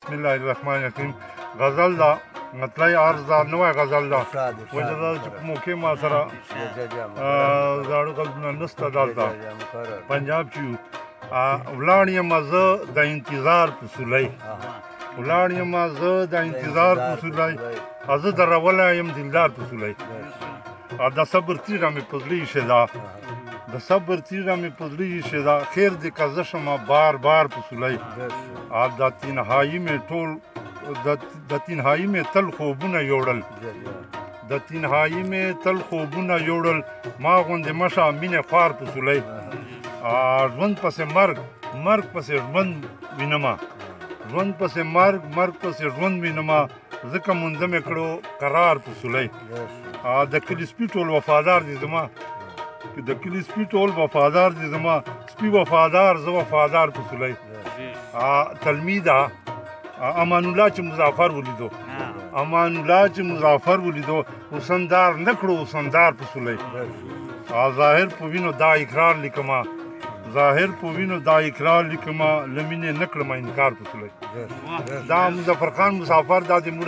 بسم الله الرحمن الرحیم غزل دا مطلع عرض دا نوی غزل دا وجه دا چې په موقع ما سره زاړه غزلونه نسته دلته پنجاب چې یو ولاړ یم زه د انتظار په سولی ولاړ یم زه د انتظار په سولی زه درولی یم دلدار په سولی د صبر تیره مې په زړه ایښې ده د صبر تیره مې په زړه ایښې ده خیر دې که زه شمه بار بار په سولی د تنهایي مې ټول د تنهایي مې تل خوبونه یوړل د تنهایي مې تل خوبونه یوړل ما غوندې مشه مینې خوار په سولی ژوند پسې مرګ مرګ پسې ژوند وینمه ژوند پسې مرګ مرګ پسې ژوند وینمه ځکه مونده مې کړو قرار په سولی د کلي سپي ټول وفادار دي زما د کلي سپي ټول وفادار دي زما سپي وفادار زه وفادار په سولی تلمیده امان الله چې مظفر ولیدو امان الله چې مظفر ولیدو وسندار نه کړو وسندار په سولی ظاهر په وینو دا اقرار لیکمه ظاهر په وینو دا اقرار لیکمه له مینې نه کړمه انکار په سولی دا مظفر خان مسافر دا د موږ